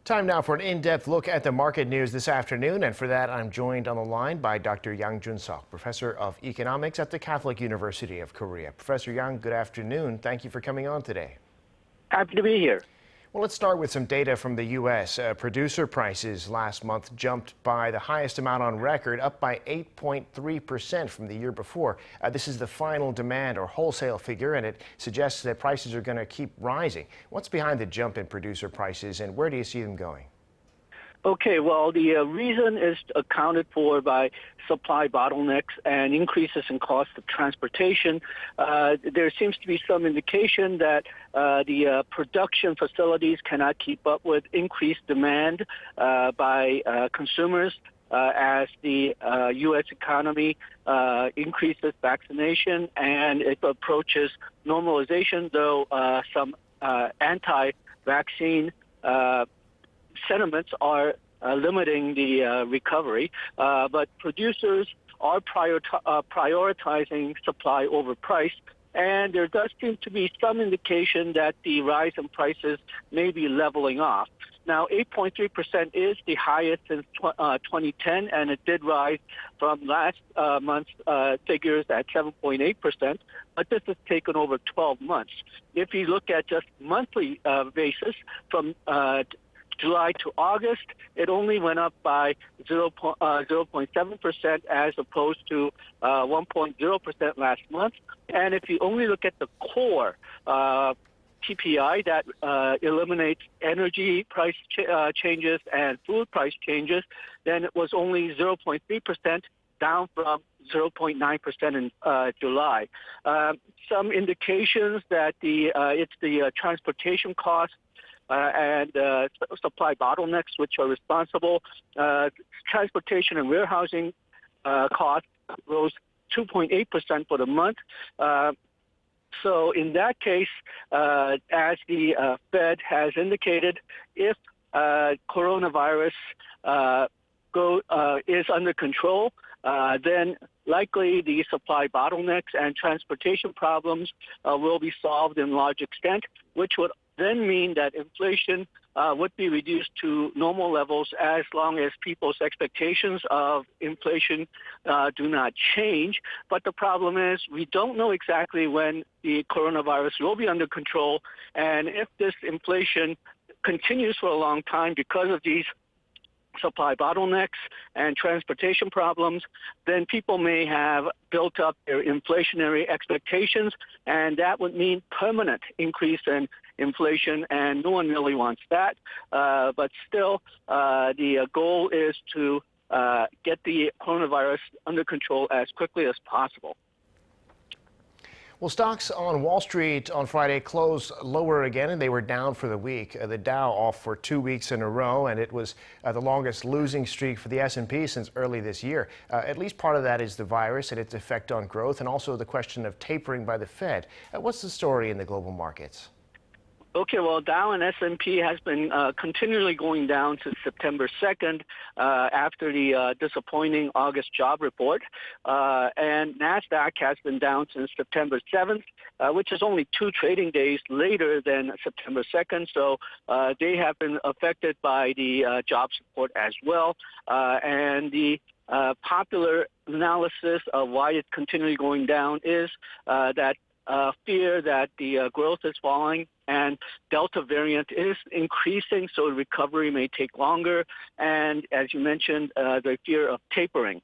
Time now for an in-depth look at the market news this afternoon, and for that I'm joined on the line by Dr. Jun-sok, professor of economics at the Catholic University of Korea. Professor Yang, good afternoon. Thank you for coming on today. Happy to be here. Well, let's start with some data from the U.S. Producer prices last month jumped by the highest amount on record, up by 8.3% from the year before. This is the final demand or wholesale figure, and it suggests that prices are going to keep rising. What's behind the jump in producer prices, and where do you see them going? Okay, well, the reason is accounted for by supply bottlenecks and increases in cost of transportation. There seems to be some indication that the production facilities cannot keep up with increased demand by consumers as the U.S. economy increases vaccination and it approaches normalization, though some anti-vaccine sentiments are limiting the recovery, but producers are prioritizing supply over price, and there does seem to be some indication that the rise in prices may be leveling off. Now, 8.3% is the highest since 2010, and it did rise from last month's figures at 7.8%, but this has taken over 12 months. If you look at just monthly basis from July to August, it only went up by 0.7% as opposed to 1.0% last month. And if you only look at the core TPI that eliminates energy price changes and food price changes, then it was only 0.3%, down from 0.9% in July. Some indications that it's the transportation costs and supply bottlenecks which are responsible. Transportation and warehousing costs rose 2.8% for the month. So in that case, as the Fed has indicated, if coronavirus is under control, then likely the supply bottlenecks and transportation problems will be solved in large extent, which would then mean that inflation would be reduced to normal levels as long as people's expectations of inflation do not change. But the problem is we don't know exactly when the coronavirus will be under control, and if this inflation continues for a long time because of these supply bottlenecks and transportation problems, then people may have built up their inflationary expectations, and that would mean permanent increase in inflation, and no one really wants that. But still, the goal is to get the coronavirus under control as quickly as possible. Well, stocks on Wall Street on Friday closed lower again, and they were down for the week. The Dow off for 2 weeks in a row, and it was the longest losing streak for the S&P since early this year. At least part of that is the virus and its effect on growth, and also the question of tapering by the Fed. What's the story in the global markets? Okay, well, Dow and S&P has been continually going down since September 2nd after the disappointing August job report. And NASDAQ has been down since September 7th, which is only 2 trading days later than September 2nd. So they have been affected by the job report as well. And the popular analysis of why it's continually going down is that fear that the growth is falling and Delta variant is increasing, so recovery may take longer. And as you mentioned, the fear of tapering.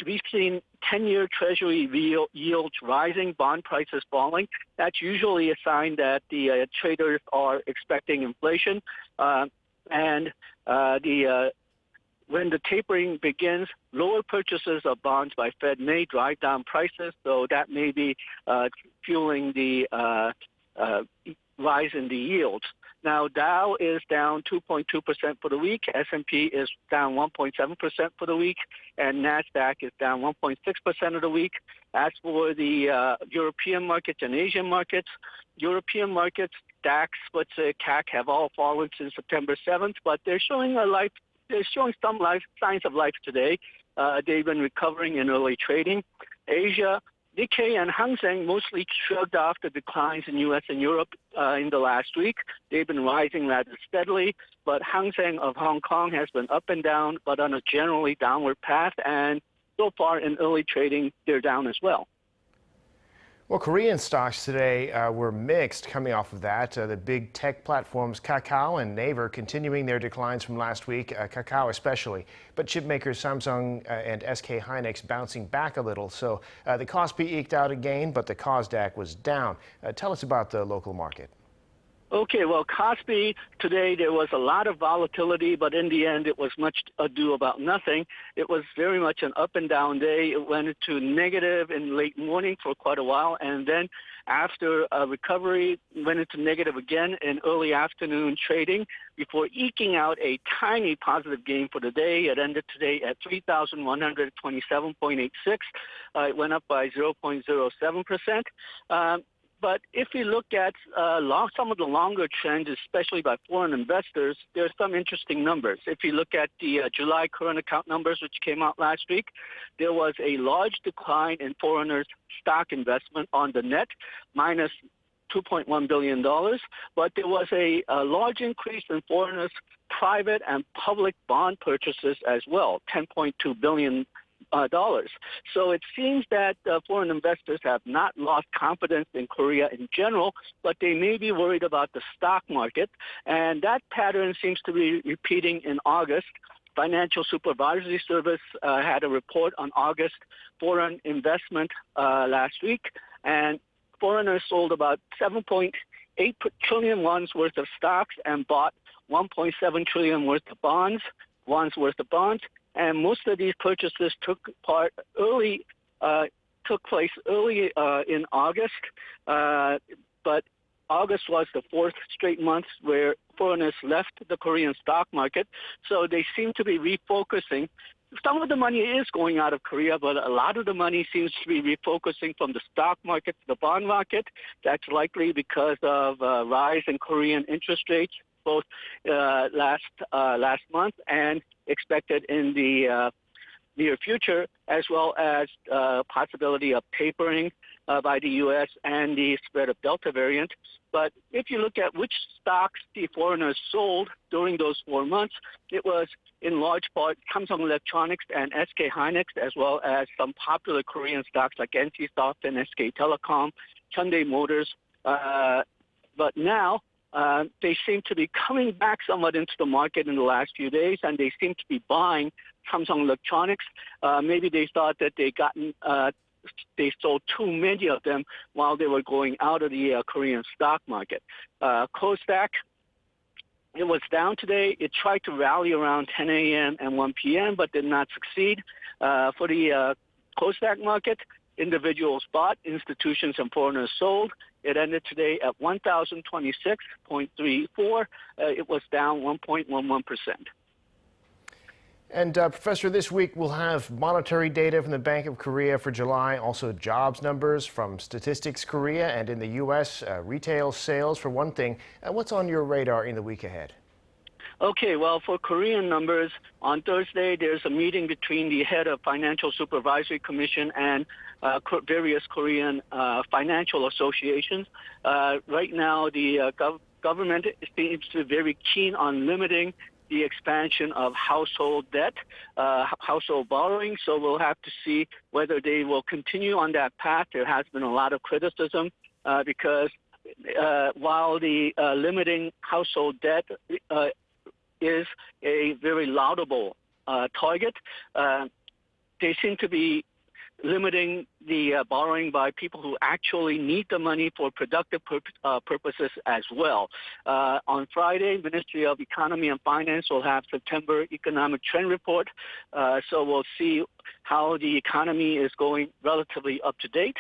We've seen 10-year Treasury yields rising, bond prices falling. That's usually a sign that the traders are expecting inflation. When the tapering begins, lower purchases of bonds by Fed may drive down prices, so that may be fueling the rise in the yields. Now, Dow is down 2.2% for the week, S&P is down 1.7% for the week, and NASDAQ is down 1.6% of the week. As for the European markets and Asian markets, European markets, DAX, FTSE, CAC have all fallen since September 7th, but they're showing some signs of life today. They've been recovering in early trading. Asia Nikkei and Hang Seng mostly shrugged off the declines in U.S. and Europe in the last week. They've been rising rather steadily, but Hang Seng of Hong Kong has been up and down, but on a generally downward path. And so far in early trading, they're down as well. Well, Korean stocks today were mixed coming off of that. The big tech platforms Kakao and Naver continuing their declines from last week, Kakao especially. But chip makers Samsung and SK Hynix bouncing back a little. So the Kospi eked out a gain, but the Kosdaq was down. Tell us about the local market. Okay, well, Kospi, today there was a lot of volatility, but in the end it was much ado about nothing. It was very much an up and down day. It went into negative in late morning for quite a while, and then after a recovery, went into negative again in early afternoon trading before eking out a tiny positive gain for the day. It ended today at 3,127.86. It went up by 0.07%. But if you look at some of the longer trends, especially by foreign investors, there are some interesting numbers. If you look at the July current account numbers, which came out last week, there was a large decline in foreigners' stock investment on the net, minus $2.1 billion. But there was a large increase in foreigners' private and public bond purchases as well, $10.2 billion. So it seems that foreign investors have not lost confidence in Korea in general, but they may be worried about the stock market. And that pattern seems to be repeating in August. Financial Supervisory Service had a report on August foreign investment last week, and foreigners sold about 7.8 trillion won's worth of stocks and bought 1.7 trillion worth of bonds. And most of these purchases took place early in August, but August was the fourth straight month where foreigners left the Korean stock market, so they seem to be refocusing. Some of the money is going out of Korea, but a lot of the money seems to be refocusing from the stock market to the bond market. That's likely because of rise in Korean interest rates, both last month and expected in the near future, as well as possibility of tapering by the U.S. and the spread of Delta variant. But if you look at which stocks the foreigners sold during those 4 months, it was in large part Samsung Electronics and SK Hynix, as well as some popular Korean stocks like NCSoft and SK Telecom, Hyundai Motors. But now, they seem to be coming back somewhat into the market in the last few days, and they seem to be buying Samsung Electronics. Maybe they thought that they sold too many of them while they were going out of the Korean stock market. Kosdaq, it was down today. It tried to rally around 10 a.m. and 1 p.m., but did not succeed. For the Kosdaq market, individuals bought, institutions and foreigners sold. It ended today at 1,026.34. It was down 1.11%. And Professor, this week we'll have monetary data from the Bank of Korea for July, also jobs numbers from Statistics Korea, and in the U.S., retail sales for one thing. What's on your radar in the week ahead? Okay, well, for Korean numbers, on Thursday, there's a meeting between the head of Financial Supervisory Commission and various Korean financial associations. Right now, the government seems to be very keen on limiting the expansion of household debt, household borrowing. So we'll have to see whether they will continue on that path. There has been a lot of criticism because while the limiting household debt is a very laudable target, they seem to be limiting the borrowing by people who actually need the money for productive purposes as well. On Friday, Ministry of Economy and Finance will have September economic trend report. So we'll see how the economy is going relatively up to date.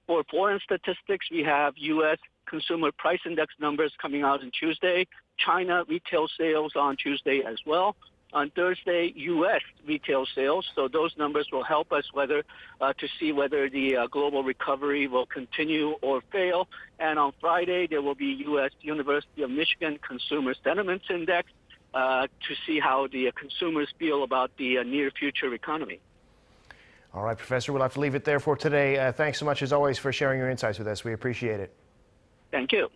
For foreign statistics, we have U.S. Consumer Price Index numbers coming out on Tuesday. China retail sales on Tuesday as well. On Thursday, U.S. retail sales. So those numbers will help us to see whether the global recovery will continue or fail. And on Friday, there will be U.S. University of Michigan Consumer Sentiments Index to see how the consumers feel about the near future economy. All right, Professor, we'll have to leave it there for today. Thanks so much, as always, for sharing your insights with us. We appreciate it. Thank you.